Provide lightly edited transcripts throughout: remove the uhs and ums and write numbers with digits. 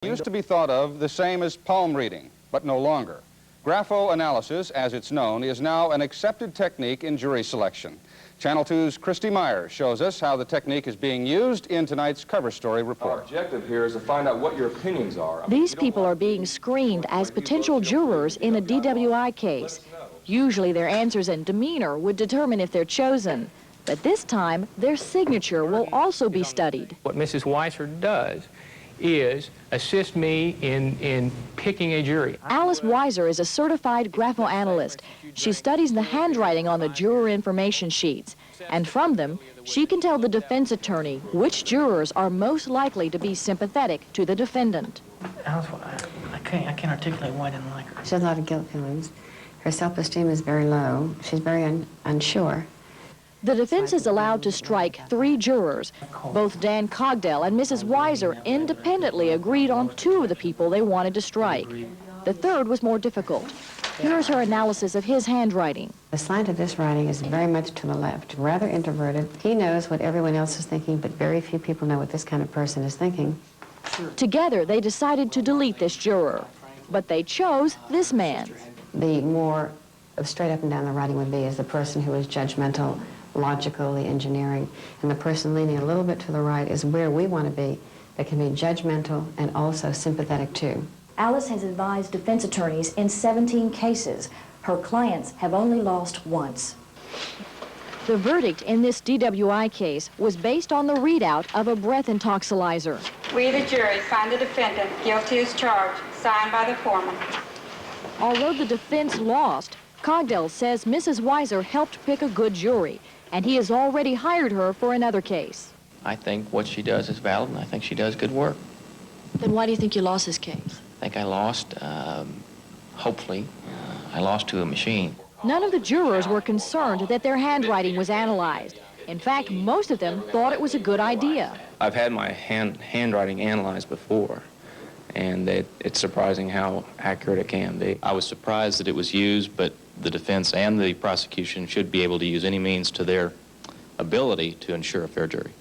Used to be thought of the same as palm reading, but no longer. Graphoanalysis, as it's known, is now an accepted technique in jury selection. Channel 2's Christy Myers shows us how the technique is being used in tonight's cover story report. Our objective here is to find out what your opinions are. These people are being screened as potential jurors in a DWI case. Usually their answers and demeanor would determine if they're chosen. But this time, their signature will also be studied. What Mrs. Weiser does is assist me in picking a jury. Alice Weiser is a certified graphoanalyst. She studies the handwriting on the juror information sheets, and from them, she can tell the defense attorney which jurors are most likely to be sympathetic to the defendant. Alice, I can't articulate why I didn't like her. She has a lot of guilt feelings. Her self-esteem is very low. She's very unsure. The defense is allowed to strike 3 jurors. Both Dan Cogdell and Mrs. Weiser independently agreed on 2 of the people they wanted to strike. The third was more difficult. Here's her analysis of his handwriting. The slant of this writing is very much to the left, rather introverted. He knows what everyone else is thinking, but very few people know what this kind of person is thinking. Together, they decided to delete this juror, but they chose this man. The more straight up and down the writing would be is the person who is judgmental, logically engineering, and the person leaning a little bit to the right is where we want to be, that can be judgmental and also sympathetic too. Alice has advised defense attorneys in 17 cases. Her clients have only lost once. The verdict in this DWI case was based on the readout of a breath intoxilizer. We, the jury, find the defendant guilty as charged, signed by the foreman. Although the defense lost, Cogdell says Mrs. Weiser helped pick a good jury, and he has already hired her for another case. I think what she does is valid, and I think she does good work. Then why do you think you lost this case? I think I lost, hopefully, I lost to a machine. None of the jurors were concerned that their handwriting was analyzed. In fact, most of them thought it was a good idea. I've had my handwriting analyzed before, and it's surprising how accurate it can be. I was surprised that it was used, but the defense and the prosecution should be able to use any means to their ability to ensure a fair jury.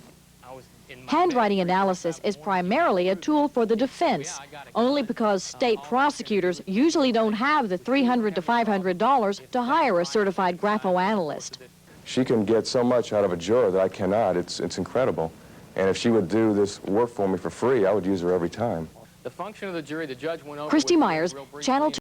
Handwriting analysis is primarily a tool for the defense, only because state prosecutors usually don't have the $300 to $500 to hire a certified graphoanalyst. She can get so much out of a juror that I cannot. It's incredible. And if she would do this work for me for free, I would use her every time. The function of the jury, the judge went over. Christy Myers, Channel 2.